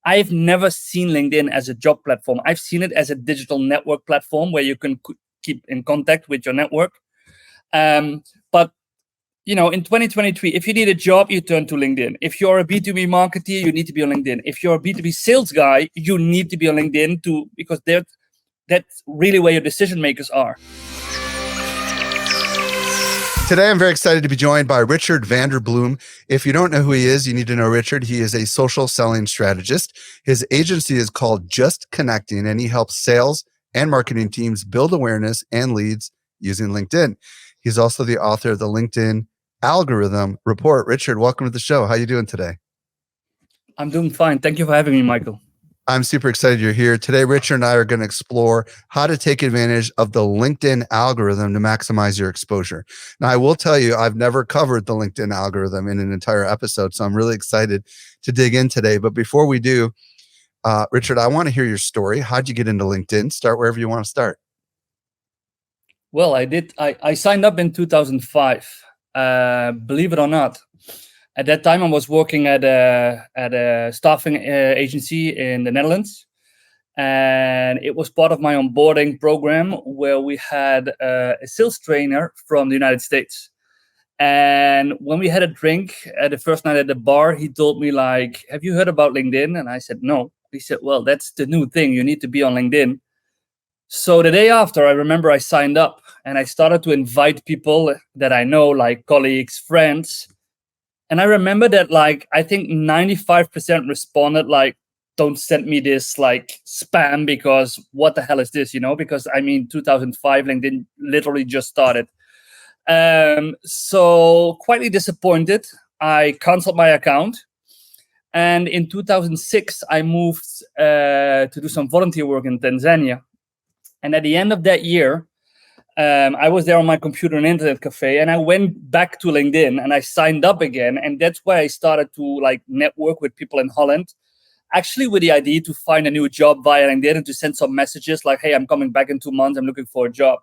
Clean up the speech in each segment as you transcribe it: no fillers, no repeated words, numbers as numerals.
I've never seen LinkedIn as a job platform. I've seen it as a digital network platform where you can keep in contact with your network. But in 2023, if you need a job, you turn to LinkedIn. If you're a B2B marketer, you need to be on LinkedIn. If you're a B2B sales guy, you need to be on LinkedIn too, because that's really where your decision makers are. Today, I'm very excited to be joined by Richard van der Blom. If you don't know who he is, you need to know Richard. He is a social selling strategist. His agency is called Just Connecting, and he helps sales and marketing teams build awareness and leads using LinkedIn. He's also the author of the LinkedIn Algorithm Report. Richard, welcome to the show. How are you doing today? I'm doing fine. Thank you for having me, Michael. I'm super excited you're here. Today, Richard and I are going to explore how to take advantage of the LinkedIn algorithm to maximize your exposure. Now, I will tell you, I've never covered the LinkedIn algorithm in an entire episode, so I'm really excited to dig in today. But before we do, Richard, I want to hear your story. How'd you get into LinkedIn? Start wherever you want to start. Well, I did. I signed up in 2005. Believe it or not. At that time, I was working at a staffing agency in the Netherlands, and it was part of my onboarding program where we had a sales trainer from the United States. And when we had a drink at the first night at the bar, he told me, like, "Have you heard about LinkedIn?" And I said, "No." He said, "Well, that's the new thing. You need to be on LinkedIn." So the day after, I remember I signed up and I started to invite people that I know, like colleagues, friends. And I remember that, like, I think 95% responded, like, "Don't send me this, like, spam, because what the hell is this?" Because 2005, LinkedIn literally just started. So quietly disappointed, I canceled my account. And in 2006, I moved to do some volunteer work in Tanzania. And at the end of that year, I was there on my computer in an internet cafe, and I went back to LinkedIn and I signed up again. And that's where I started to, like, network with people in Holland, actually with the idea to find a new job via LinkedIn and to send some messages like, "Hey, I'm coming back in 2 months. I'm looking for a job."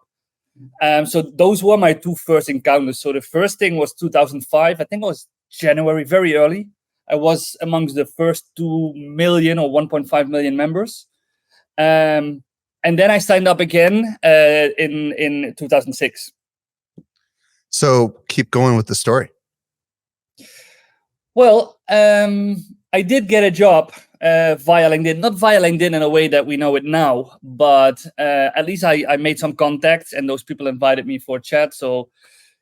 So those were my two first encounters. So the first thing was 2005. I think it was January, very early. I was amongst the first 2 million or 1.5 million members. And then I signed up again in 2006. So keep going with the story. Well, I did get a job via LinkedIn, not via LinkedIn in a way that we know it now, but at least I made some contacts, and those people invited me for a chat. So,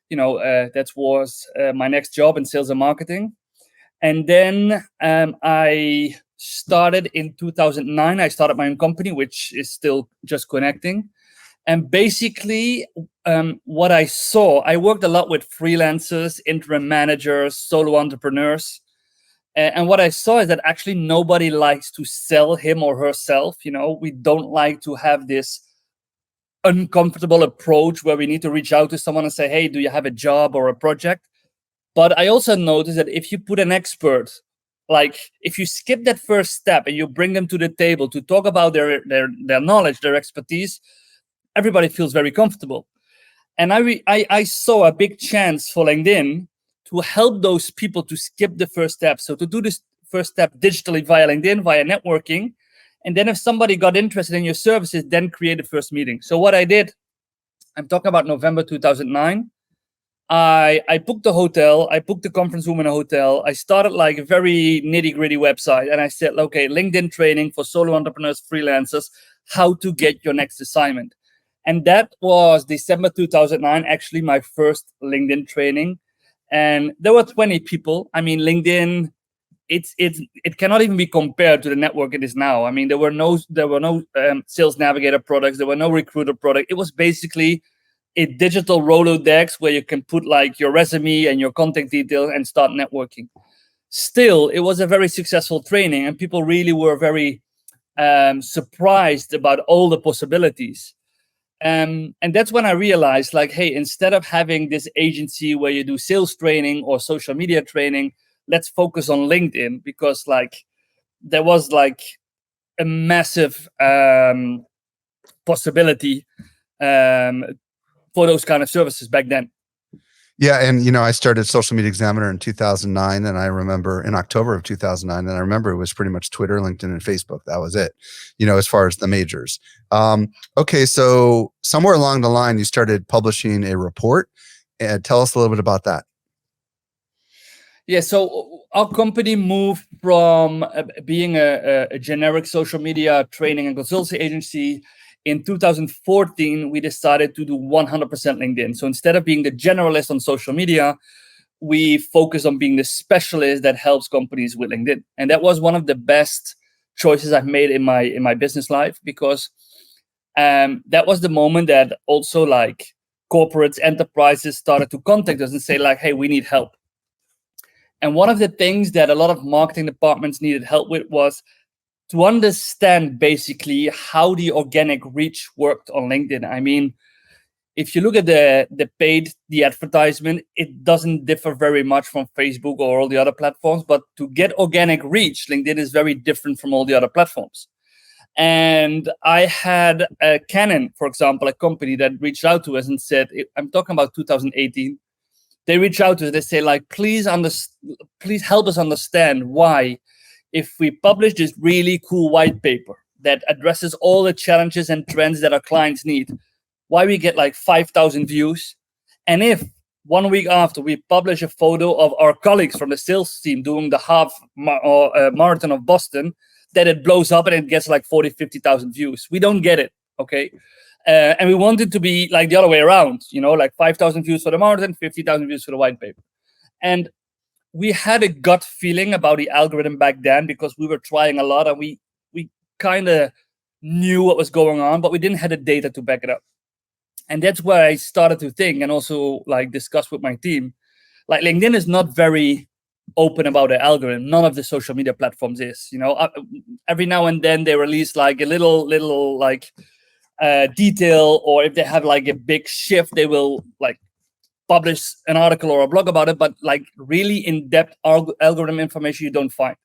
that was my next job in sales and marketing. And then I started in 2009. I started my own company, which is still Just Connecting. And basically, what I saw, I worked a lot with freelancers, interim managers, solo entrepreneurs. And what I saw is that actually nobody likes to sell him or herself. We don't like to have this uncomfortable approach where we need to reach out to someone and say, "Hey, do you have a job or a project?" But I also noticed that if you put an expert, like if you skip that first step and you bring them to the table to talk about their knowledge, their expertise, everybody feels very comfortable. And I saw a big chance for LinkedIn to help those people to skip the first step. So to do this first step digitally via LinkedIn, via networking. And then if somebody got interested in your services, then create the first meeting. So what I did, I'm talking about November 2009. I booked the hotel. I booked the conference room in a hotel. I started like a very nitty-gritty website. And I said, okay, LinkedIn training for solo entrepreneurs, freelancers, how to get your next assignment. And that was December 2009, actually my first LinkedIn training. And there were 20 people. LinkedIn, it cannot even be compared to the network it is now. There were no Sales Navigator products. There were no recruiter product. It was basically a digital Rolodex where you can put like your resume and your contact details and start networking. Still, it was a very successful training, and people really were very surprised about all the possibilities. And that's when I realized, like, hey, instead of having this agency where you do sales training or social media training, let's focus on LinkedIn, because like there was like a massive possibility for those kind of services back then. Yeah, and I started Social Media Examiner in 2009, and I remember in October of 2009, and I remember it was pretty much Twitter, LinkedIn, and Facebook. That was it, as far as the majors. Okay, so somewhere along the line, you started publishing a report. And tell us a little bit about that. Yeah, so our company moved from being a generic social media training and consultancy agency. In 2014, we decided to do 100% LinkedIn. So instead of being the generalist on social media, we focus on being the specialist that helps companies with LinkedIn. And that was one of the best choices I've made in my business life, because that was the moment that also like corporates, enterprises started to contact us and say like, hey, we need help. And one of the things that a lot of marketing departments needed help with was to understand basically how the organic reach worked on LinkedIn. I mean, if you look at the advertisement, it doesn't differ very much from Facebook or all the other platforms. But to get organic reach, LinkedIn is very different from all the other platforms. And I had a Canon, for example, a company that reached out to us and said, I'm talking about 2018. They reach out to us, they say like, please help us understand why, if we publish this really cool white paper that addresses all the challenges and trends that our clients need, why we get like 5,000 views. And if 1 week after we publish a photo of our colleagues from the sales team doing the half marathon of Boston, that it blows up and it gets like 40, 50,000 views. We don't get it, okay? And we want it to be like the other way around, like 5,000 views for the marathon, 50,000 views for the white paper. And we had a gut feeling about the algorithm back then, because we were trying a lot and we kind of knew what was going on, but we didn't have the data to back it up. And that's where I started to think, and also like discuss with my team, like LinkedIn is not very open about the algorithm. None of the social media platforms is, every now and then they release like a little like detail, or if they have like a big shift, they will like publish an article or a blog about it, but like really in-depth algorithm information you don't find.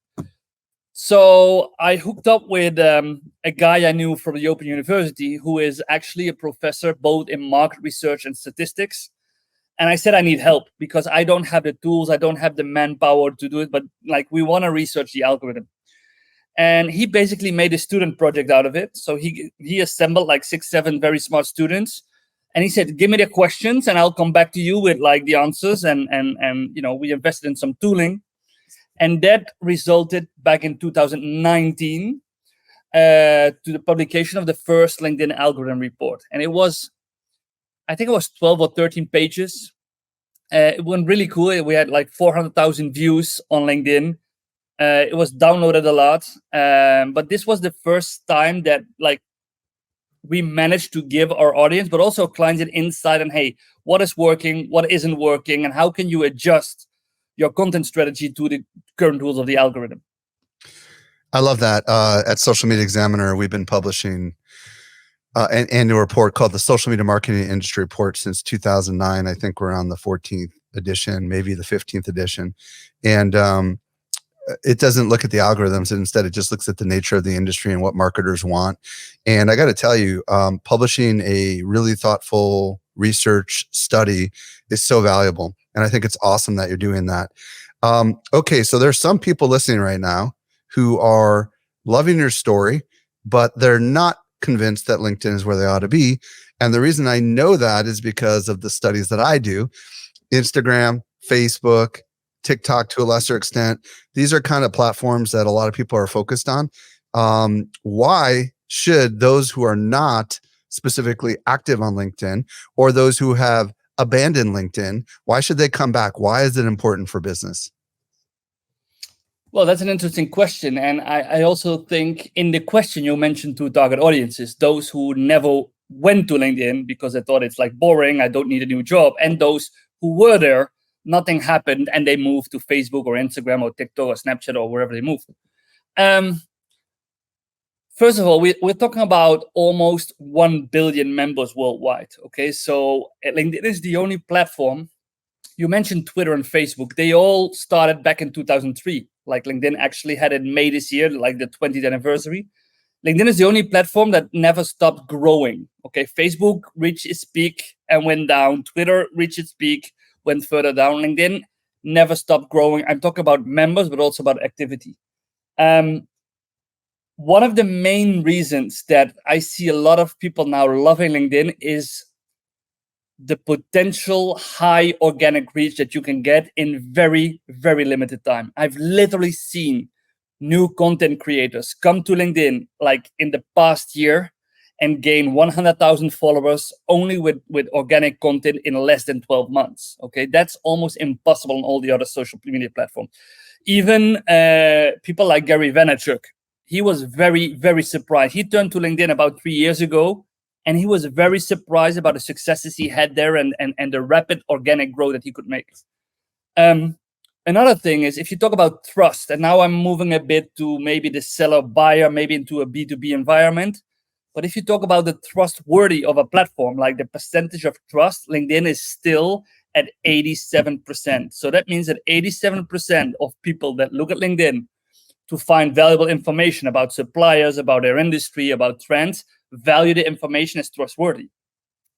So I hooked up with a guy I knew from the Open University, who is actually a professor both in market research and statistics. And I said, I need help because I don't have the tools, I don't have the manpower to do it, but like we want to research the algorithm. And he basically made a student project out of it. So he assembled like 6, 7 very smart students. And he said, give me the questions and I'll come back to you with like the answers. And we invested in some tooling. And that resulted back in 2019 to the publication of the first LinkedIn algorithm report. And I think it was 12 or 13 pages. It went really cool. We had like 400,000 views on LinkedIn. It was downloaded a lot. But this was the first time that like we managed to give our audience, but also clients, an insight on, hey, what is working, what isn't working, and how can you adjust your content strategy to the current rules of the algorithm. I love that. At Social Media Examiner, we've been publishing an annual report called the Social Media Marketing Industry Report since 2009. I think we're on the 14th edition, maybe the 15th edition. And it doesn't look at the algorithms. Instead, it just looks at the nature of the industry and what marketers want. And I got to tell you, publishing a really thoughtful research study is so valuable. And I think it's awesome that you're doing that. Okay, so there's some people listening right now who are loving your story, but they're not convinced that LinkedIn is where they ought to be. And the reason I know that is because of the studies that I do. Instagram, Facebook, TikTok to a lesser extent. These are kind of platforms that a lot of people are focused on. Why should those who are not specifically active on LinkedIn, or those who have abandoned LinkedIn, why should they come back? Why is it important for business? Well, that's an interesting question. And I also think in the question you mentioned 2 target audiences, those who never went to LinkedIn because they thought it's like boring, I don't need a new job, and those who were there, nothing happened, and they moved to Facebook or Instagram or TikTok or Snapchat or wherever they moved. First of all, we're talking about almost 1 billion members worldwide. Okay, so LinkedIn is the only platform. You mentioned Twitter and Facebook. They all started back in 2003. Like LinkedIn actually had it in May this year, like the 20th anniversary. LinkedIn is the only platform that never stopped growing. Okay, Facebook reached its peak and went down. Twitter reached its peak, went further down. LinkedIn never stopped growing. I'm talking about members, but also about activity. One of the main reasons that I see a lot of people now loving LinkedIn is the potential high organic reach that you can get in very, very limited time. I've literally seen new content creators come to LinkedIn like in the past year and gain 100,000 followers only with organic content in less than 12 months. Okay, that's almost impossible on all the other social media platforms. Even people like Gary Vaynerchuk, he was very, very surprised. He turned to LinkedIn about 3 years ago, and he was very surprised about the successes he had there and the rapid organic growth that he could make. Another thing is, if you talk about trust, and now I'm moving a bit to maybe the seller buyer, maybe into a B2B environment. But if you talk about the trustworthy of a platform, like the percentage of trust, LinkedIn is still at 87%. So that means that 87% of people that look at LinkedIn to find valuable information about suppliers, about their industry, about trends, value the information as trustworthy.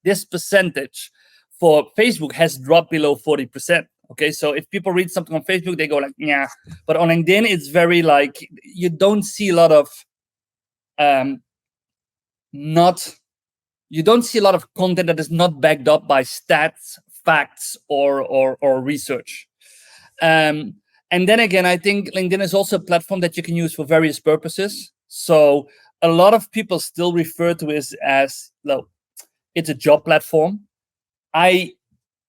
This percentage for Facebook has dropped below 40%. Okay, so if people read something on Facebook, they go like, yeah. But on LinkedIn, it's very like, you don't see a lot of you don't see a lot of content that is not backed up by stats, facts, or research. And then again, I think LinkedIn is also a platform that you can use for various purposes. So a lot of people still refer to it as well, it's a job platform. I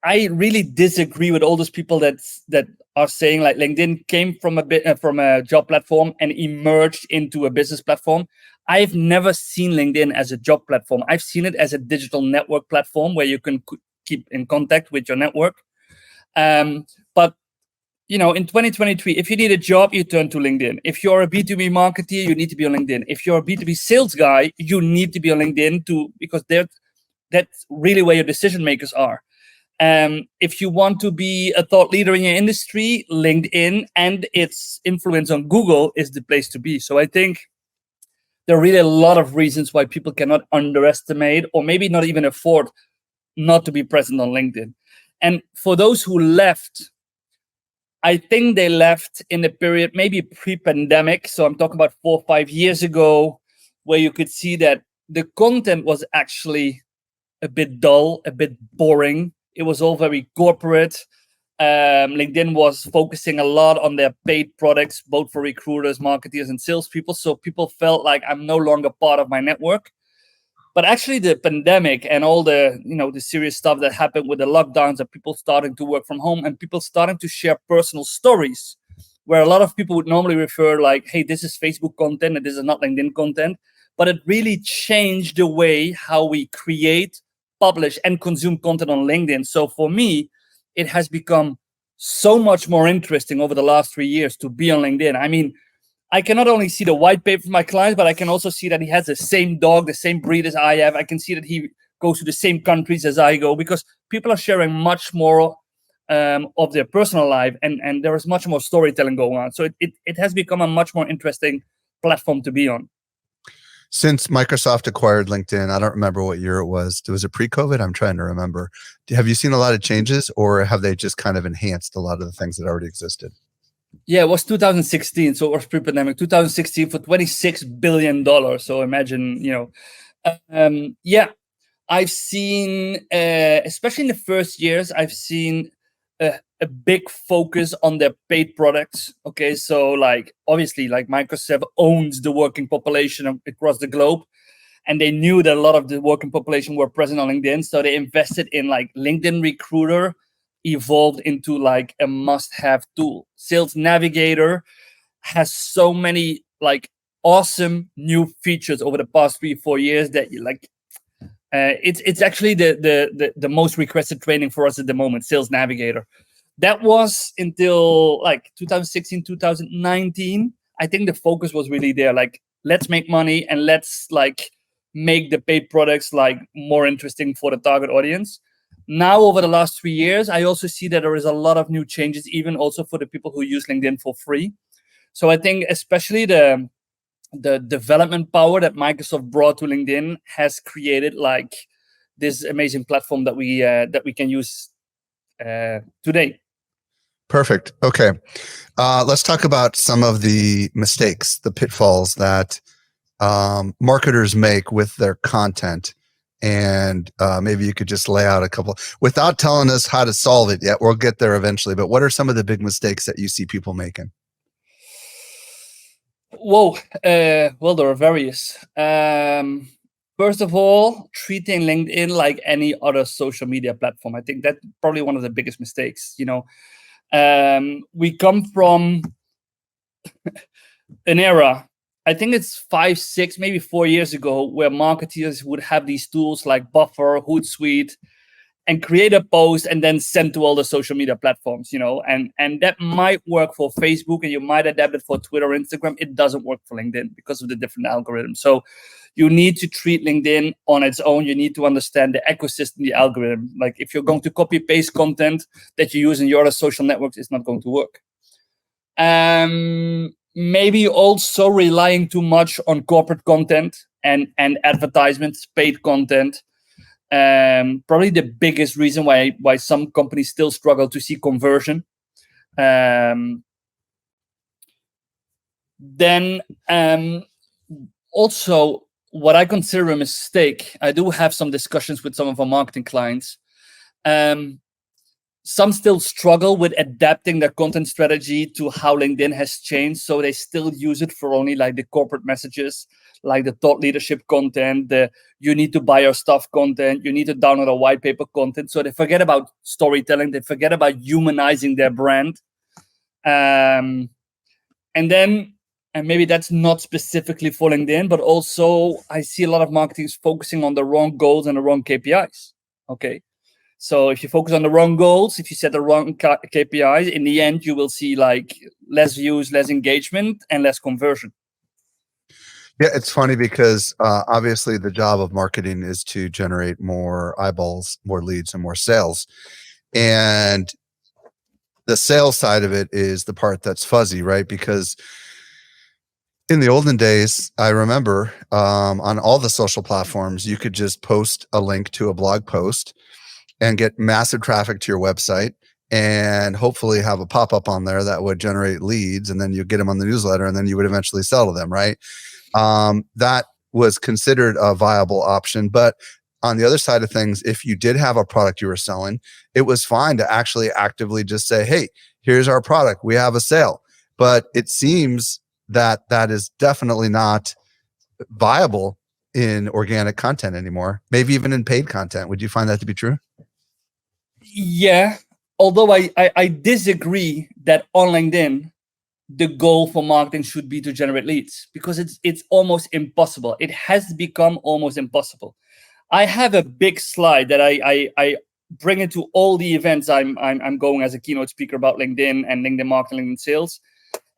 really disagree with all those people that are saying like LinkedIn came from a job platform and emerged into a business platform. I've never seen LinkedIn as a job platform. I've seen it as a digital network platform where you can keep in contact with your network. But in 2023, if you need a job, you turn to LinkedIn. If you're a B2B marketer, you need to be on LinkedIn. If you're a B2B sales guy, you need to be on LinkedIn because that's really where your decision makers are. If you want to be a thought leader in your industry, LinkedIn and its influence on Google is the place to be. So I think there are really a lot of reasons why people cannot underestimate or maybe not even afford not to be present on LinkedIn. And for those who left, I think they left in a period maybe pre-pandemic. So I'm talking about 4 or 5 years ago, where you could see that the content was actually a bit dull, a bit boring. It was all very corporate. LinkedIn was focusing a lot on their paid products, both for recruiters, marketers, and salespeople. So people felt like I'm no longer part of my network. But actually, the pandemic and all the the serious stuff that happened with the lockdowns, of people starting to work from home and people starting to share personal stories, where a lot of people would normally refer like, "Hey, this is Facebook content and this is not LinkedIn content." But it really changed the way how we create, publish, and consume content on LinkedIn. So for me, it has become so much more interesting over the last 3 years to be on LinkedIn. I mean, I can not only see the white paper from my clients, but I can also see that he has the same dog, the same breed as I have. I can see that he goes to the same countries as I go, because people are sharing much more of their personal life, and there is much more storytelling going on. So it has become a much more interesting platform to be on. Since Microsoft acquired LinkedIn, I don't remember what year it was. Was it pre-COVID? I'm trying to remember. Have you seen a lot of changes, or have they just kind of enhanced a lot of the things that already existed? Yeah, it was 2016, so it was pre-pandemic. 2016 for $26 billion. So imagine, yeah, I've seen, especially in the first years, I've seen a big focus on their paid products. Okay, so like obviously, like Microsoft owns the working population across the globe, and they knew that a lot of the working population were present on LinkedIn, so they invested in like LinkedIn Recruiter. Evolved into like a must-have tool. Sales Navigator has so many like awesome new features over the past 3-4 years that you like. It's actually the most requested training for us at the moment. Sales Navigator. That was until like 2016, 2019. I think the focus was really there. Like, let's make money and let's like make the paid products like more interesting for the target audience. Now, over the last 3 years, I also see that there is a lot of new changes, even also for the people who use LinkedIn for free. So I think especially the development power that Microsoft brought to LinkedIn has created like this amazing platform that we can use today. Perfect. Okay. Let's talk about some of the mistakes, the pitfalls that marketers make with their content. And maybe you could just lay out a couple without telling us how to solve it yet. We'll get there eventually. But what are some of the big mistakes that you see people making? Whoa. Well, there are various. First of all, treating LinkedIn like any other social media platform. I think that's probably one of the biggest mistakes. We come from an era, I think it's 5, 6, maybe 4 years ago, where marketers would have these tools like Buffer, Hootsuite, and create a post and then send to all the social media platforms, and that might work for Facebook and you might adapt it for Twitter, Instagram. It doesn't work for LinkedIn because of the different algorithms. So you need to treat LinkedIn on its own. You need to understand the ecosystem, the algorithm. Like if you're going to copy paste content that you use in your other social networks, it's not going to work. Maybe also relying too much on corporate content and advertisements, paid content. Probably the biggest reason why some companies still struggle to see conversion. Then also what I consider a mistake, I do have some discussions with some of our marketing clients. Some still struggle with adapting their content strategy to how LinkedIn has changed. So they still use it for only like the corporate messages, like the thought leadership content, the you need to buy our stuff content, you need to download a white paper content. So they forget about storytelling. They forget about humanizing their brand. And maybe that's not specifically for LinkedIn, but also I see a lot of marketers focusing on the wrong goals and the wrong KPIs. Okay. So if you focus on the wrong goals, if you set the wrong KPIs, in the end, you will see like less views, less engagement, and less conversion. Yeah, it's funny because obviously the job of marketing is to generate more eyeballs, more leads, and more sales. And the sales side of it is the part that's fuzzy, right? Because in the olden days, I remember on all the social platforms, you could just post a link to a blog post and get massive traffic to your website and hopefully have a pop-up on there that would generate leads, and then you get them on the newsletter, and then you would eventually sell to them, right? That was considered a viable option. But on the other side of things, if you did have a product you were selling, it was fine to actually actively just say, hey, here's our product, we have a sale. But it seems that that is definitely not viable in organic content anymore, maybe even in paid content. Would you find that to be true? Yeah, although I disagree that on LinkedIn, the goal for marketing should be to generate leads, because it's almost impossible. It has become almost impossible. I have a big slide that I bring it to all the events I'm going as a keynote speaker about LinkedIn and LinkedIn marketing, LinkedIn sales.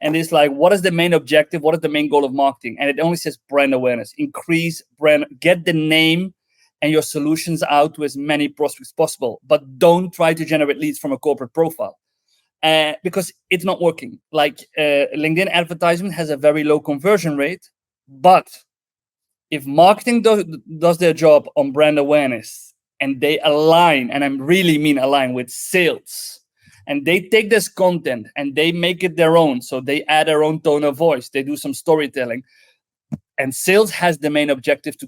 And it's like, what is the main objective? What is the main goal of marketing? And it only says brand awareness, increase brand, get the name and your solutions out to as many prospects as possible. But don't try to generate leads from a corporate profile because it's not working. Like LinkedIn advertisement has a very low conversion rate. But if marketing does their job on brand awareness and they align, and I really mean align with sales, and they take this content and they make it their own. So they add their own tone of voice. They do some storytelling. And sales has the main objective to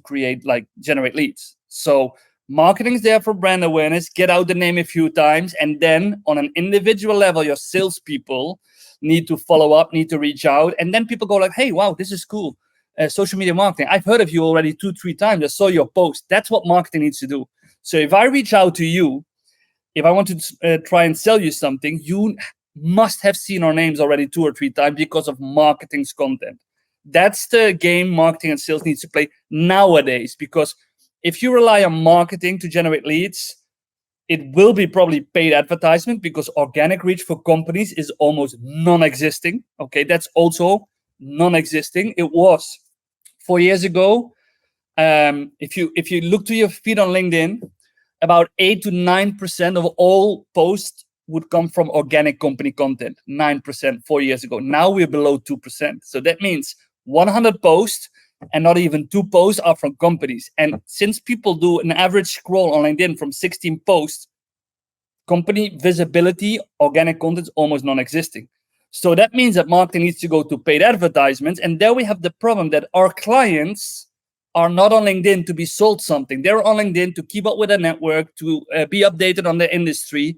generate leads. So marketing is there for brand awareness. Get out the name a few times. And then on an individual level, your salespeople need to follow up, need to reach out. And then people go like, hey, wow, this is cool. Social media marketing. I've heard of you already 2-3 times. I saw your post. That's what marketing needs to do. So if I reach out to you, if I want to try and sell you something, you must have seen our names already 2 or 3 times because of marketing's content. That's the game marketing and sales needs to play nowadays. Because if you rely on marketing to generate leads, it will be probably paid advertisement, because organic reach for companies is almost non-existing. Okay, that's also non-existing. It was 4 years ago. If you look to your feed on LinkedIn, about 8 to 9% of all posts would come from organic company content. 9% 4 years ago. Now we're below 2%. So that means 100 posts and not even 2 posts are from companies. And since people do an average scroll on LinkedIn from 16 posts, company visibility, organic content is almost non-existing. So that means that marketing needs to go to paid advertisements. And there we have the problem that our clients are not on LinkedIn to be sold something. They're on LinkedIn to keep up with their network, to be updated on the industry.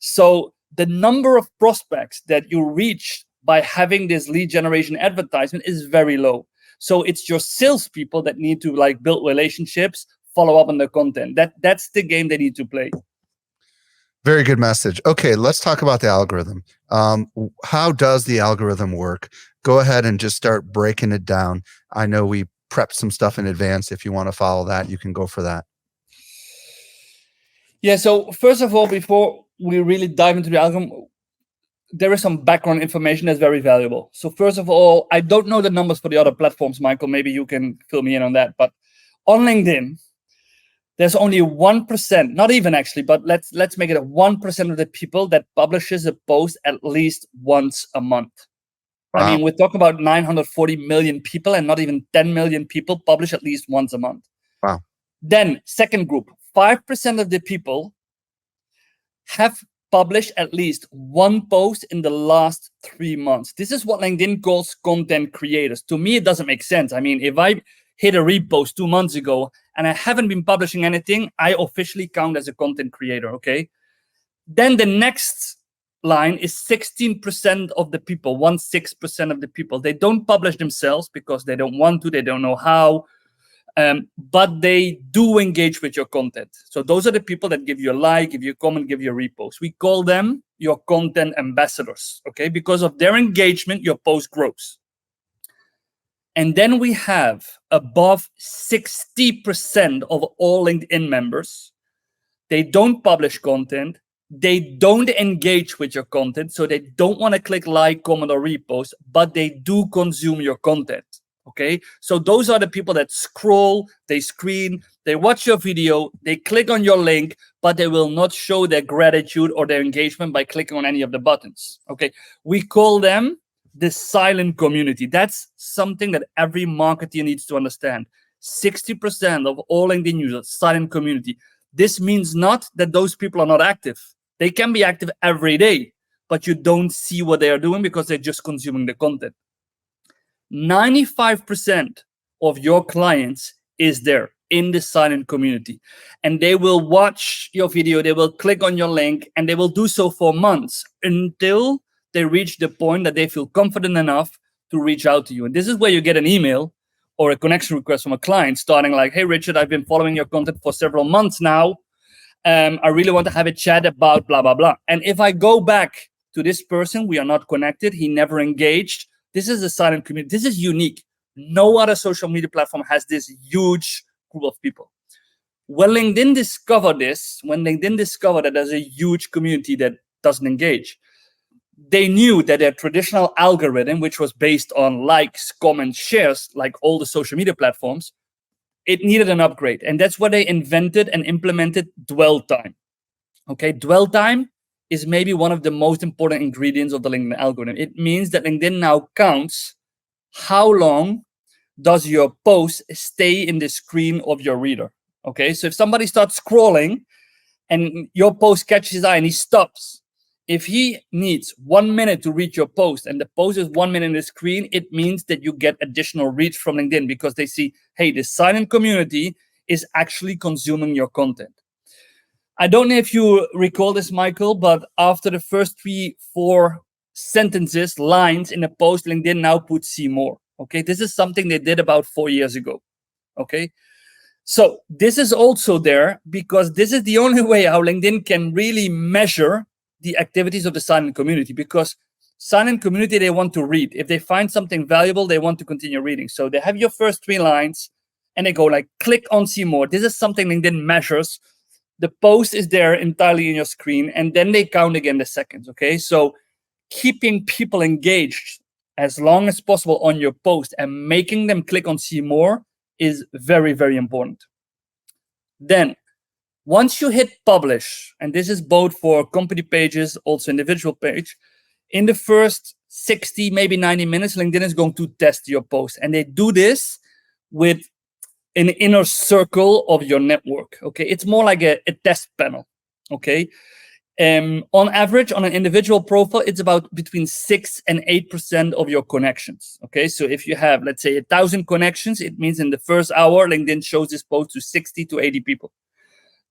So the number of prospects that you reach by having this lead generation advertisement is very low. So it's your salespeople that need to like build relationships, follow up on the content. That's the game they need to play. Very good message. Okay, let's talk about the algorithm. How does the algorithm work? Go ahead and just start breaking it down. I know we prepped some stuff in advance. If you want to follow that, you can go for that. Yeah, so first of all, before we really dive into the algorithm, there is some background information that's very valuable. So first of all, I don't know the numbers for the other platforms, Michael. Maybe you can fill me in on that. But on LinkedIn, there's only 1%, not even actually, but let's make it 1% of the people that publishes a post at least once a month. Wow. I mean, we're talking about 940 million people, and not even 10 million people publish at least once a month. Wow. Then second group, 5% of the people have published at least one post in the last 3 months. This is what LinkedIn calls content creators. To me, it doesn't make sense. I mean, if I hit a repost 2 months ago and I haven't been publishing anything, I officially count as a content creator, okay? Then the next line is 16% of the people, 16% of the people. They don't publish themselves because they don't want to, they don't know how, but they do engage with your content. So those are the people that give you a like, give you a comment, give you a repost. We call them your content ambassadors, okay? Because of their engagement, your post grows. And then we have above 60% of all LinkedIn members. They don't publish content. They don't engage with your content. So they don't want to click like, comment, or repost, but they do consume your content. Okay. So those are the people that scroll, they screen, they watch your video, they click on your link, but they will not show their gratitude or their engagement by clicking on any of the buttons. Okay. We call them the silent community. That's something that every marketer needs to understand. 60% of all LinkedIn users, silent community. This means not that those people are not active. They can be active every day, but you don't see what they are doing because they're just consuming the content. 95% of your clients is there in the silent community, and they will watch your video, they will click on your link, and they will do so for months until they reach the point that they feel confident enough to reach out to you. And this is where you get an email or a connection request from a client starting like, hey, Richard, I've been following your content for several months now. I really want to have a chat about blah, blah, blah. And if I go back to this person, we are not connected. He never engaged. This is a silent community. This is unique. No other social media platform has this huge group of people. When LinkedIn discovered that there's a huge community that doesn't engage, they knew that their traditional algorithm, which was based on likes, comments, shares, like all the social media platforms, it needed an upgrade. And that's why they invented and implemented dwell time. Okay, dwell time is maybe one of the most important ingredients of the LinkedIn algorithm. It means that LinkedIn now counts how long does your post stay in the screen of your reader. Okay, so if somebody starts scrolling and your post catches his eye and he stops, if he needs 1 minute to read your post and the post is 1 minute in the screen, it means that you get additional reach from LinkedIn because they see, hey, the silent community is actually consuming your content. I don't know if you recall this, Michael, but after the first 3-4 sentences, lines in a post, LinkedIn now puts see more. Okay, this is something they did about 4 years ago. Okay, so this is also there because this is the only way how LinkedIn can really measure the activities of the silent community, because silent community, they want to read. If they find something valuable, they want to continue reading. So they have your first 3 lines and they go like, click on see more. This is something LinkedIn measures. The post is there entirely in your screen, and then they count again the seconds. Okay, so keeping people engaged as long as possible on your post and making them click on see more is very, very important. Then once you hit publish, and this is both for company pages, also individual page, in the first 60, maybe 90 minutes, LinkedIn is going to test your post. And they do this with an inner circle of your network. Okay, it's more like a test panel. Okay, On average, on an individual profile, it's about between 6 and 8% of your connections. Okay, so if you have, let's say, 1,000 connections, it means in the first hour, LinkedIn shows this post to 60 to 80 people.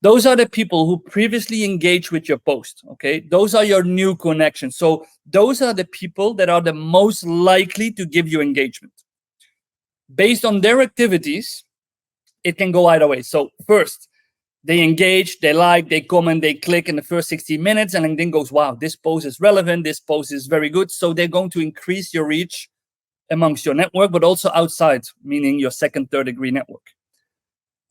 Those are the people who previously engaged with your post. Okay, those are your new connections. So those are the people that are the most likely to give you engagement. Based on their activities, it can go either way. So first, they engage, they like, they comment, they click in the first 60 minutes, and LinkedIn goes, wow, this post is relevant, this post is very good. So they're going to increase your reach amongst your network, but also outside, meaning your second, third degree network.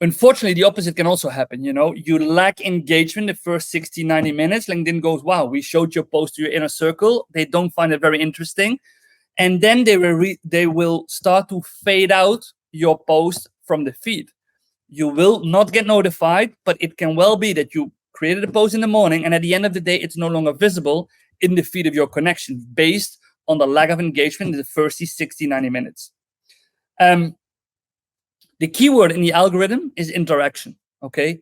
Unfortunately, the opposite can also happen. You lack engagement the first 60, 90 minutes. LinkedIn goes, wow, we showed your post to your inner circle. They don't find it very interesting. And then they will start to fade out your post from the feed. You will not get notified, but it can well be that you created a post in the morning and at the end of the day, it's no longer visible in the feed of your connection based on the lack of engagement in the first 60, 90 minutes. The keyword in the algorithm is interaction, okay?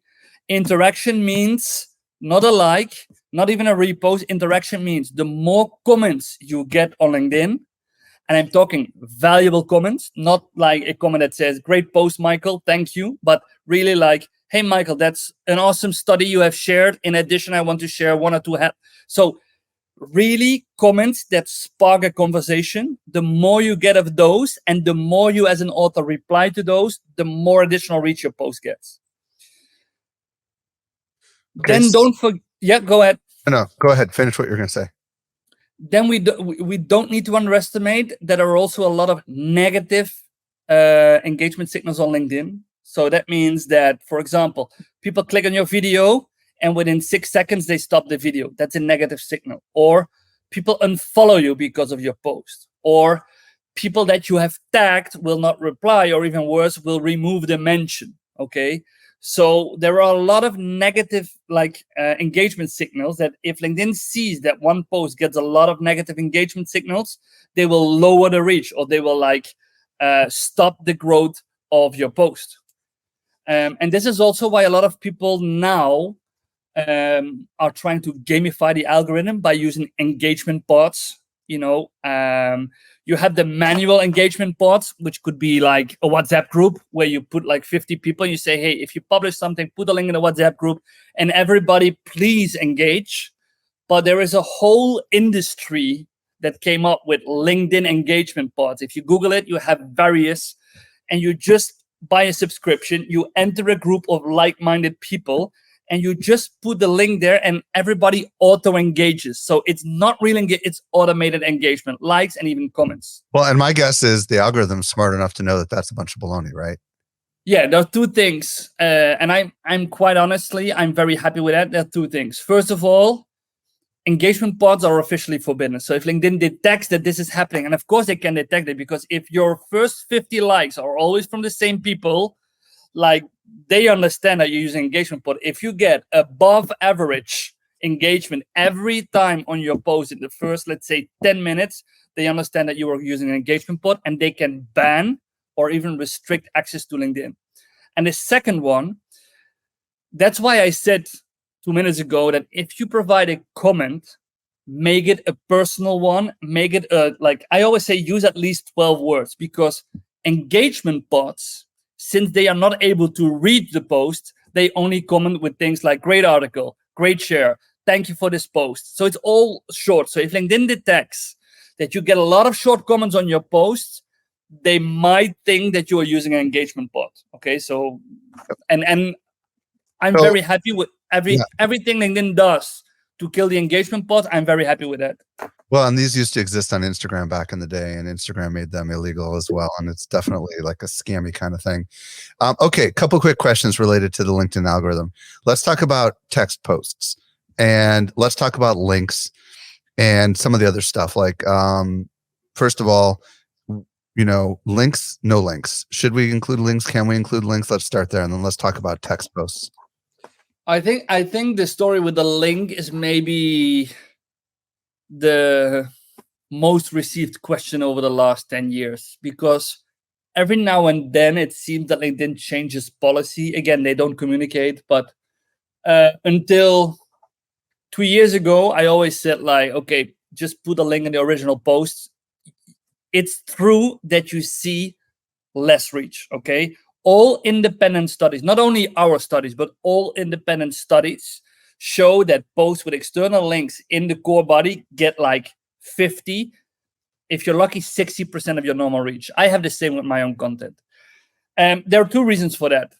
Interaction means not a like, not even a repost. Interaction means the more comments you get on LinkedIn, and I'm talking valuable comments, not like a comment that says, great post, Michael, thank you, but really like, hey, Michael, that's an awesome study you have shared. In addition, I want to share one or two. So really comments that spark a conversation. The more you get of those and the more you as an author reply to those, the more additional reach your post gets. Okay, then don't forget, yeah, go ahead. No, go ahead. Finish what you're going to say. Then we don't need to underestimate that there are also a lot of negative engagement signals on LinkedIn. So that means that, for example, people click on your video and within 6 seconds they stop the video. That's a negative signal. Or people unfollow you because of your post. Or people that you have tagged will not reply, or even worse, will remove the mention. Okay. So there are a lot of negative engagement signals that if LinkedIn sees that one post gets a lot of negative engagement signals, they will lower the reach, or they will stop the growth of your post. And this is also why a lot of people now are trying to gamify the algorithm by using engagement bots. You have the manual engagement bots, which could be like a WhatsApp group where you put like 50 people. You say, hey, if you publish something, put a link in the WhatsApp group and everybody please engage. But there is a whole industry that came up with LinkedIn engagement bots. If you Google it, you have various, and you just buy a subscription, you enter a group of like-minded people, and you just put the link there and everybody auto-engages. So it's not really it's automated engagement, likes and even comments. Well, and my guess is the algorithm's smart enough to know that that's a bunch of baloney, right? Yeah, there are two things. And I'm quite honestly, I'm very happy with that. There are two things. First of all, engagement bots are officially forbidden. So if LinkedIn detects that this is happening, and of course they can detect it, because if your first 50 likes are always from the same people, they understand that you're using engagement bot. If you get above average engagement every time on your post in the first, let's say, 10 minutes, they understand that you are using an engagement bot, and they can ban or even restrict access to LinkedIn. And the second one, that's why I said 2 minutes ago that if you provide a comment, make it a personal one, make it I always say, use at least 12 words, because engagement bots, since they are not able to read the post, they only comment with things like great article, great share, thank you for this post. So it's all short. So if LinkedIn detects that you get a lot of short comments on your posts, they might think that you are using an engagement bot. Okay, so and I'm very happy with everything LinkedIn does to kill the engagement bot. I'm very happy with that. Well, and these used to exist on Instagram back in the day, and Instagram made them illegal as well. And it's definitely like a scammy kind of thing. Okay, a couple quick questions related to the LinkedIn algorithm. Let's talk about text posts, and let's talk about links and some of the other stuff. First of all, links, no links. Should we include links? Can we include links? Let's start there, and then let's talk about text posts. I think the story with the link is maybe the most received question over the last 10 years, because every now and then it seems that LinkedIn changes policy. Again, they don't communicate, but until 2 years ago, I always said like, okay, just put a link in the original post. It's true that you see less reach. Okay, all independent studies, not only our studies, but all independent studies show that posts with external links in the core body get like 50, if you're lucky, 60% of your normal reach. I have the same with my own content. There are two reasons for that.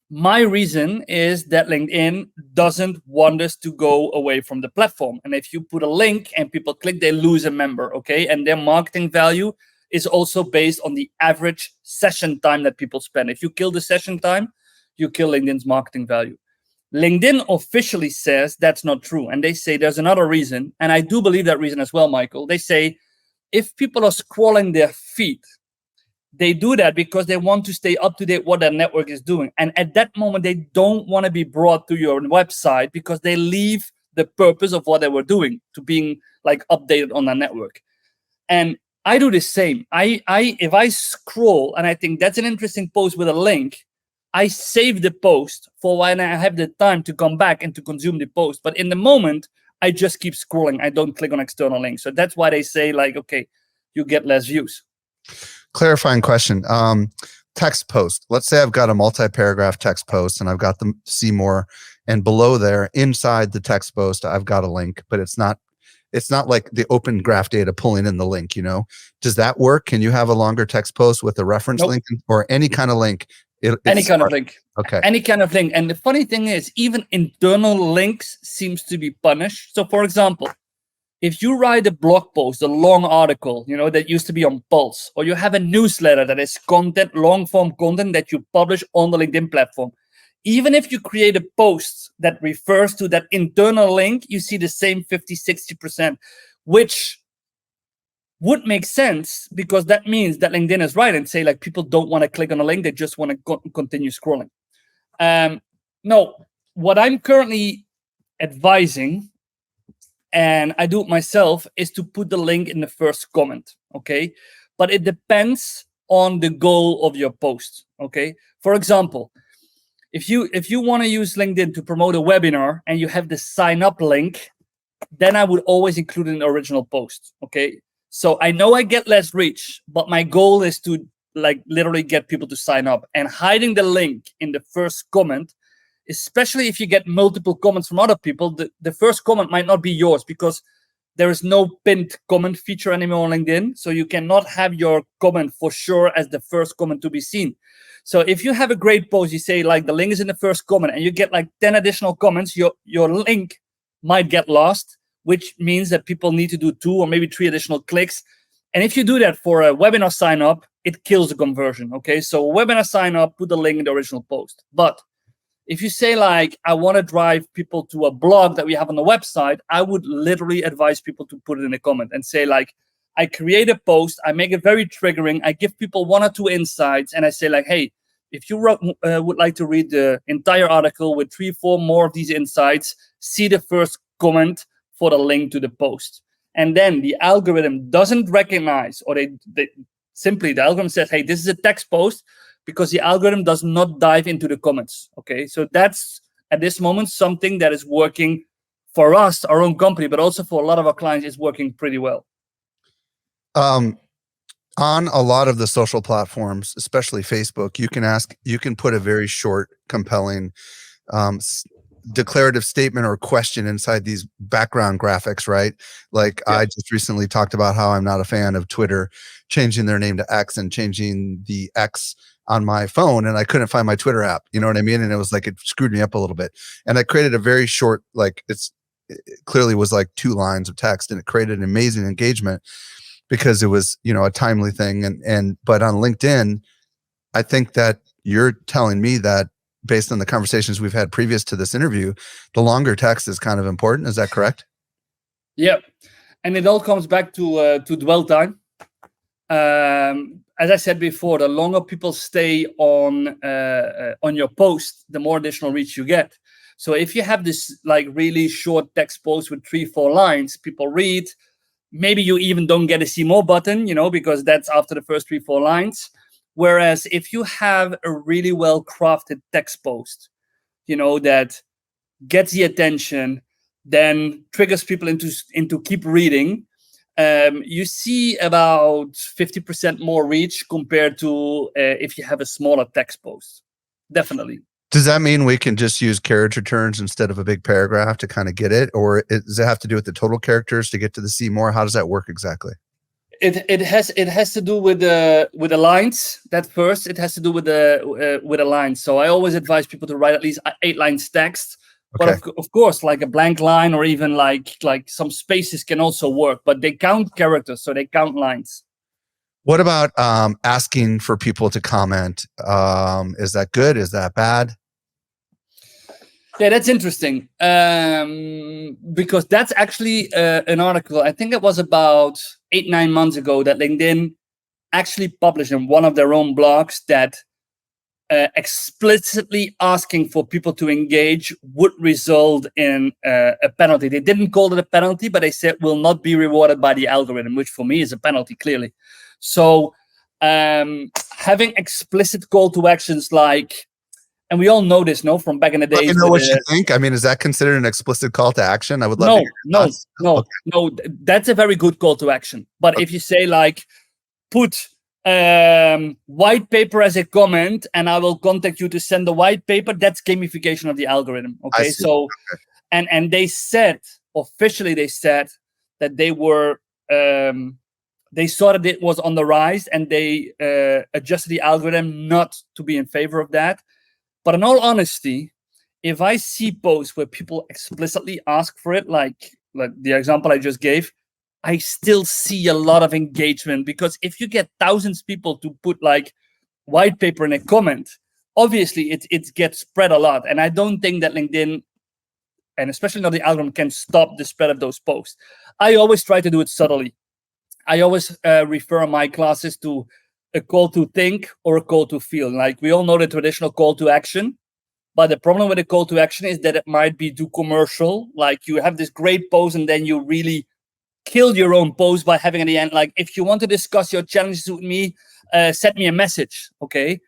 My reason is that LinkedIn doesn't want us to go away from the platform. And if you put a link and people click, they lose a member, okay? And their marketing value is also based on the average session time that people spend. If you kill the session time, you kill LinkedIn's marketing value. LinkedIn officially says that's not true. And they say there's another reason. And I do believe that reason as well, Michael. They say if people are scrolling their feed, they do that because they want to stay up to date what their network is doing. And at that moment, they don't want to be brought to your website because they leave the purpose of what they were doing to being like updated on their network. And I do the same. If I scroll and I think that's an interesting post with a link, I save the post for when I have the time to come back and to consume the post. But in the moment, I just keep scrolling. I don't click on external links. So that's why they say like, okay, you get less views. Clarifying question. Text post. Let's say I've got a multi-paragraph text post and I've got the see more, and below there, inside the text post, I've got a link, but it's not like the open graph data pulling in the link, you know? Does that work? Can you have a longer text post with a reference link or any kind of link? Any kind of link. Okay. Any kind of link. And the funny thing is, even internal links seems to be punished. So for example, if you write a blog post, a long article, you know, that used to be on Pulse, or you have a newsletter that is content, long form content that you publish on the LinkedIn platform, even if you create a post that refers to that internal link, you see the same 50, 60%, which would make sense because that means that LinkedIn is right and say like people don't want to click on a link, they just want to continue scrolling. No, what I'm currently advising, and I do it myself, is to put the link in the first comment, okay? But it depends on the goal of your post, okay? For example, if you want to use LinkedIn to promote a webinar and you have the sign up link, then I would always include it in the original post, okay? So I know I get less reach, but my goal is to like literally get people to sign up. And hiding the link in the first comment, especially if you get multiple comments from other people, the first comment might not be yours because there is no pinned comment feature anymore on LinkedIn. So you cannot have your comment for sure as the first comment to be seen. So if you have a great post, you say like the link is in the first comment and you get like 10 additional comments, your link might get lost, which means that people need to do 2 or maybe 3 additional clicks. And if you do that for a webinar sign up, it kills the conversion, okay? So webinar sign up, put the link in the original post. But if you say like, I want to drive people to a blog that we have on the website, I would literally advise people to put it in a comment and say like, I create a post, I make it very triggering, I give people 1 or 2 insights, and I say like, hey, if you would like to read the entire article with 3, 4 more of these insights, see the first comment for the link to the post. And then the algorithm doesn't recognize, or they simply, the algorithm says, hey, this is a text post, because the algorithm does not dive into the comments, okay? So that's, at this moment, something that is working for us, our own company, but also for a lot of our clients, is working pretty well. On a lot of the social platforms, especially Facebook, you can put a very short, compelling, declarative statement or question inside these background graphics, right? Like I just recently talked about how I'm not a fan of Twitter changing their name to X and changing the X on my phone, and I couldn't find my Twitter app. You know what I mean? And it was like, it screwed me up a little bit. And I created a very short, like it clearly was like 2 lines of text, and it created an amazing engagement because it was, you know, a timely thing. But on LinkedIn, I think that you're telling me that based on the conversations we've had previous to this interview, the longer text is kind of important. Is that correct? Yeah. And it all comes back to dwell time. As I said before, the longer people stay on your post, the more additional reach you get. So if you have this like really short text post with 3, 4 lines, people read, maybe you even don't get a see more button, you know, because that's after the first 3, 4 lines. Whereas if you have a really well crafted text post, you know, that gets the attention, then triggers people into keep reading, you see about 50% more reach compared to if you have a smaller text post. Definitely. Does that mean we can just use carriage returns instead of a big paragraph to kind of get it? Or does it have to do with the total characters to get to the see more? How does that work exactly? It has to do with the lines. That first, it has to do with the lines. So I always advise people to write at least 8 lines text. Okay. But of course, like a blank line or even like some spaces can also work. But they count characters, so they count lines. What about asking for people to comment? Is that good? Is that bad? Yeah, that's interesting. Because that's actually an article, I think it was about 8-9 months ago, that LinkedIn actually published in one of their own blogs that explicitly asking for people to engage would result in a penalty. They didn't call it a penalty, but they said will not be rewarded by the algorithm, which for me is a penalty, clearly. So having explicit call to actions like, and we all know this, no, from back in the days. Let me know what you think. I mean, is that considered an explicit call to action? I would love to hear your thoughts. No. That's a very good call to action. But if you say like, put white paper as a comment, and I will contact you to send the white paper, that's gamification of the algorithm. Okay, so and they said officially, they said that they were they saw that it was on the rise, and they adjusted the algorithm not to be in favor of that. But in all honesty, if I see posts where people explicitly ask for it, like the example I just gave, I still see a lot of engagement, because if you get thousands of people to put like white paper in a comment, obviously it gets spread a lot. And I don't think that LinkedIn, and especially not the algorithm, can stop the spread of those posts. I always try to do it subtly. I always refer my classes to a call to think or a call to feel. Like we all know the traditional call to action, but the problem with a call to action is that it might be too commercial. Like you have this great post and then you really kill your own post by having at the end, like, if you want to discuss your challenges with me, send me a message. Okay.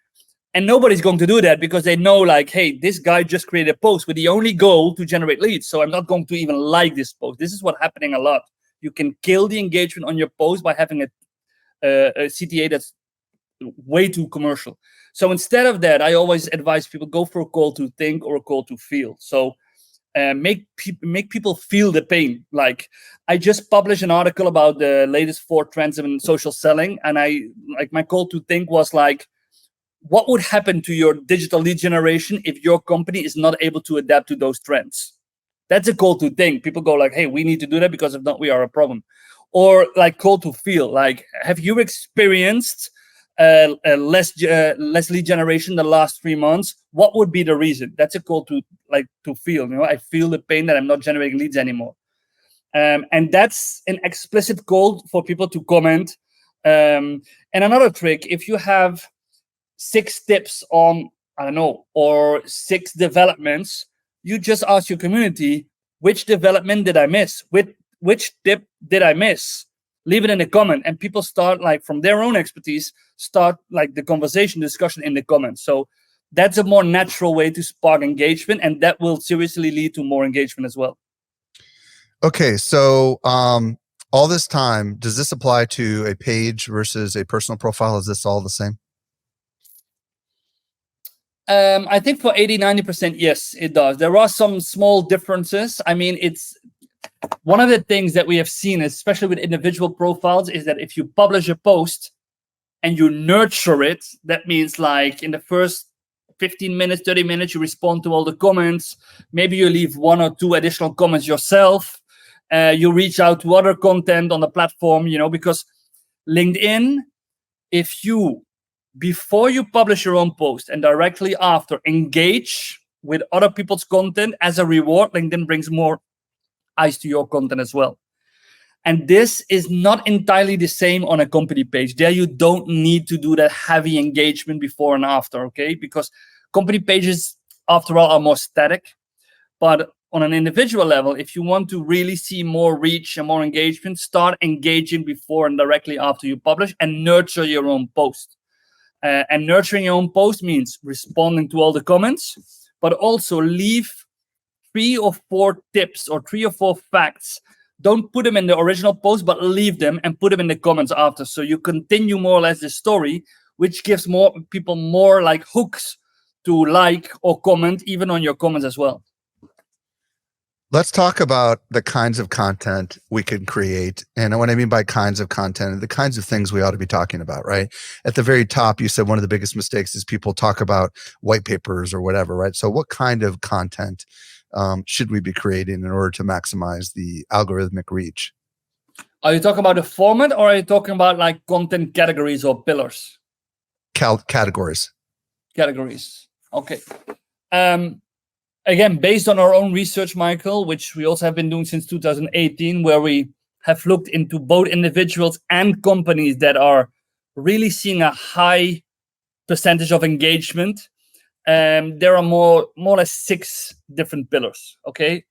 And nobody's going to do that, because they know, like, hey, this guy just created a post with the only goal to generate leads. So I'm not going to even like this post. This is what's happening a lot. You can kill the engagement on your post by having a CTA that's way too commercial. So instead of that, I always advise people go for a call to think or a call to feel. So make people feel the pain. Like I just published an article about the latest 4 trends in social selling, and my call to think was like, what would happen to your digital lead generation if your company is not able to adapt to those trends? That's a call to think. People go like, hey, we need to do that, because if not, we are a problem. Or like call to feel. Like, have you experienced less lead generation the last 3 months? What would be the reason? That's a call to feel. You know, I feel the pain that I'm not generating leads anymore. And that's an explicit call for people to comment. And another trick, if you have 6 tips on, I don't know, or 6 developments, you just ask your community, which development did I miss? Which tip did I miss? Leave it in the comment, and people start, like, from their own expertise, start like the conversation, discussion in the comments. So that's a more natural way to spark engagement, and that will seriously lead to more engagement as well. Okay, so all this time, does this apply to a page versus a personal profile? Is this all the same? I think for 80-90%, yes, it does. There are some small differences. I mean, it's one of the things that we have seen, especially with individual profiles, is that if you publish a post and you nurture it, that means like in the first 15 minutes, 30 minutes, you respond to all the comments. Maybe you leave 1 or 2 additional comments yourself. You reach out to other content on the platform, you know, because LinkedIn, if you, before you publish your own post and directly after, engage with other people's content as a reward, LinkedIn brings more eyes to your content as well. And this is not entirely the same on a company page. There you don't need to do that heavy engagement before and after, okay? Because company pages, after all, are more static. But on an individual level, if you want to really see more reach and more engagement, start engaging before and directly after you publish, and nurture your own post. And nurturing your own post means responding to all the comments, but also leave 3 or 4 tips or 3 or 4 facts. Don't put them in the original post, but leave them and put them in the comments after. So you continue more or less the story, which gives more people more like hooks to like or comment, even on your comments as well. Let's talk about the kinds of content we can create. And what I mean by kinds of content, the kinds of things we ought to be talking about, right? At the very top, you said one of the biggest mistakes is people talk about white papers or whatever, right? So what kind of content should we be creating in order to maximize the algorithmic reach? Are you talking about the format, or are you talking about like content categories or pillars? Categories. Categories. Okay. Again, based on our own research, Michael, which we also have been doing since 2018, where we have looked into both individuals and companies that are really seeing a high percentage of engagement. There are more or less 6 different pillars. Okay.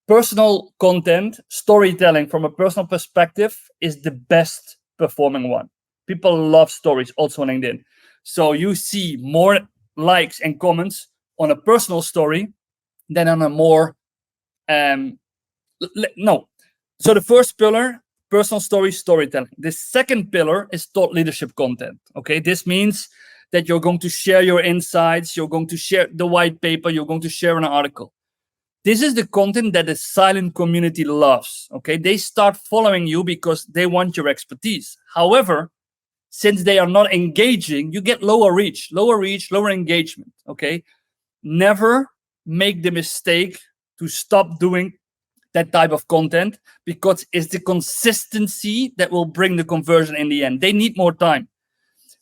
Personal content, storytelling from a personal perspective is the best performing one. People love stories also on LinkedIn. So you see more likes and comments on a personal story than on a more no. So the first pillar, personal story, storytelling. The second pillar is thought leadership content. Okay, this means that you're going to share your insights, you're going to share the white paper, you're going to share an article. This is the content that the silent community loves. Okay, they start following you because they want your expertise. However, since they are not engaging, you get lower reach, lower engagement. Okay. Never make the mistake to stop doing that type of content, because it's the consistency that will bring the conversion in the end. They need more time.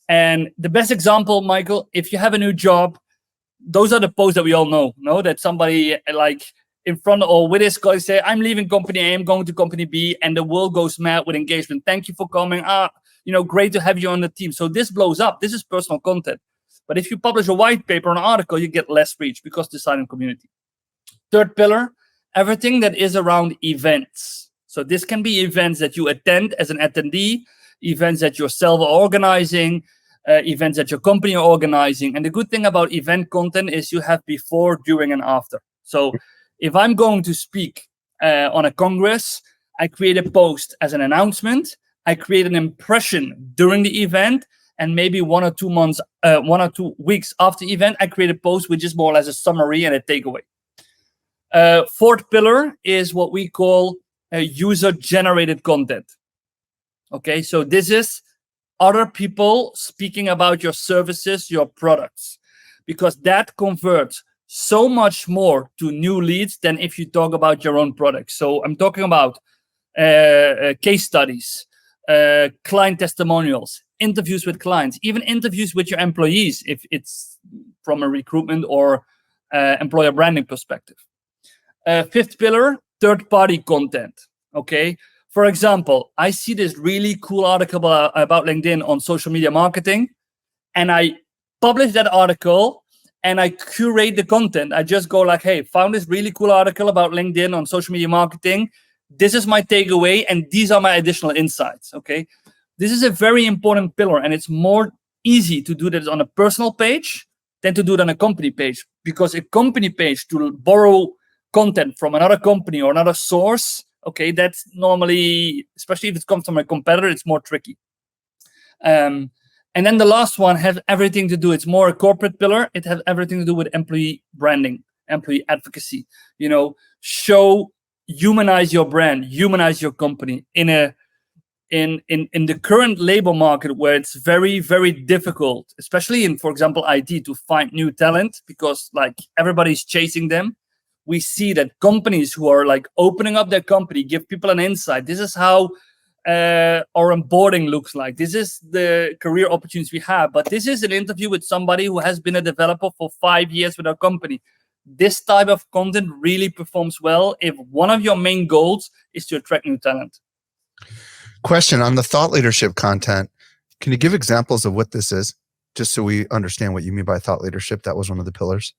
And the best example, Michael, if you have a new job, those are the posts that we all know that somebody like in front of or with his colleagues say, I'm leaving company A, I'm going to company B, and the world goes mad with engagement. Thank you for coming. Great to have you on the team. So this blows up. This is personal content. But if you publish a white paper or an article, you get less reach because the silent community. Third pillar, everything that is around events. So this can be events that you attend as an attendee, events that you're self-organizing, events that your company are organizing. And the good thing about event content is you have before, during, and after. So if I'm going to speak on a congress, I create a post as an announcement. I create an impression during the event. And maybe 1 or 2 months, 1 or 2 weeks after the event, I create a post which is more or less a summary and a takeaway. Fourth pillar is what we call user-generated content. Okay, so this is other people speaking about your services, your products, because that converts so much more to new leads than if you talk about your own products. So I'm talking about case studies, client testimonials, interviews with clients, even interviews with your employees, if it's from a recruitment or employer branding perspective. Fifth pillar, third-party content. Okay. For example, I see this really cool article about LinkedIn on social media marketing, and I publish that article and I curate the content. I just go like, hey, found this really cool article about LinkedIn on social media marketing. This is my takeaway, and these are my additional insights. Okay. This is a very important pillar, and it's more easy to do this on a personal page than to do it on a company page, because a company page, to borrow content from another company or another source, okay, that's normally, especially if it comes from a competitor, it's more tricky. And then the last one has everything to do, it's more a corporate pillar. It has everything to do with employee branding, employee advocacy. Humanize your brand, humanize your company in the current labor market, where it's very, very difficult, especially in, for example, IT, to find new talent, because like everybody's chasing them. We see that companies who are like opening up their company give people an insight. This is how our onboarding looks like. This is the career opportunities we have. But this is an interview with somebody who has been a developer for 5 years with our company. This type of content really performs well if one of your main goals is to attract new talent. Question on the thought leadership content. Can you give examples of what this is, just so we understand what you mean by thought leadership? That was one of the pillars.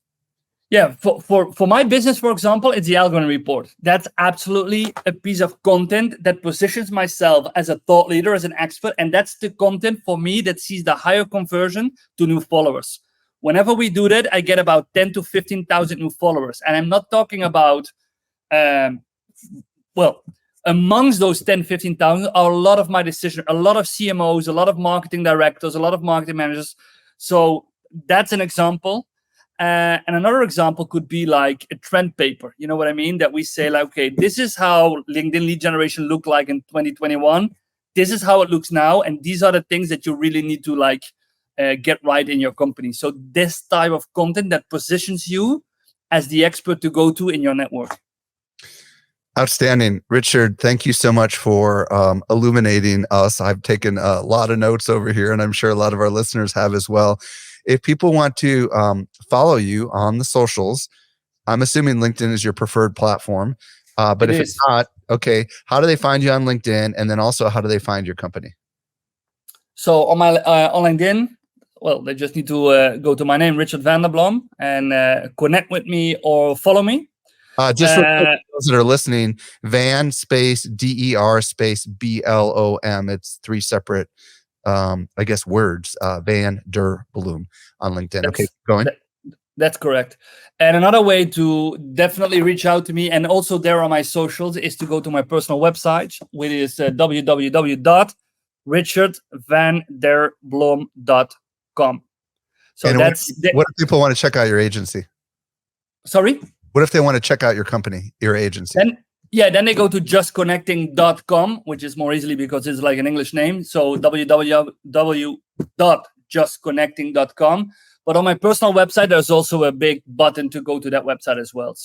Yeah, for my business, for example, it's the Algorithmic report. That's absolutely a piece of content that positions myself as a thought leader, as an expert, and that's the content for me that sees the higher conversion to new followers. Whenever we do that, I get about 10 to 15,000 new followers. And I'm not talking about, amongst those 10, 15,000 are a lot of my decision, a lot of CMOs, a lot of marketing directors, a lot of marketing managers. So that's an example. And another example could be like a trend paper. You know what I mean? That we say like, okay, this is how LinkedIn lead generation looked like in 2021. This is how it looks now. And these are the things that you really need to like get right in your company. So this type of content that positions you as the expert to go to in your network. Outstanding. Richard, thank you so much for illuminating us. I've taken a lot of notes over here, and I'm sure a lot of our listeners have as well. If people want to follow you on the socials, I'm assuming LinkedIn is your preferred platform. But if it's not, okay, how do they find you on LinkedIn? And then also, how do they find your company? So on my on LinkedIn, well, they just need to go to my name, Richard van der Blom, and connect with me or follow me. Just for those that are listening, Van space DER space BLOM. It's 3 separate, I guess, words. Van der Blom on LinkedIn. Okay, going. That's correct. And another way to definitely reach out to me, and also there on my socials, is to go to my personal website, which is www.richardvanderblom.com. So and that's what if people want to check out your agency? Sorry? What if they want to check out your company, your agency? Then they go to justconnecting.com, which is more easily because it's like an English name. So www.justconnecting.com. But on my personal website, there's also a big button to go to that website as well.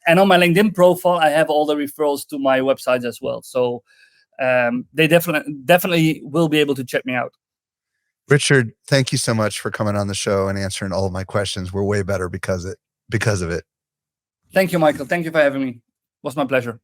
And on my LinkedIn profile, I have all the referrals to my websites as well. So they definitely will be able to check me out. Richard, thank you so much for coming on the show and answering all of my questions. We're way better because of it. Thank you, Michael. Thank you for having me. It was my pleasure.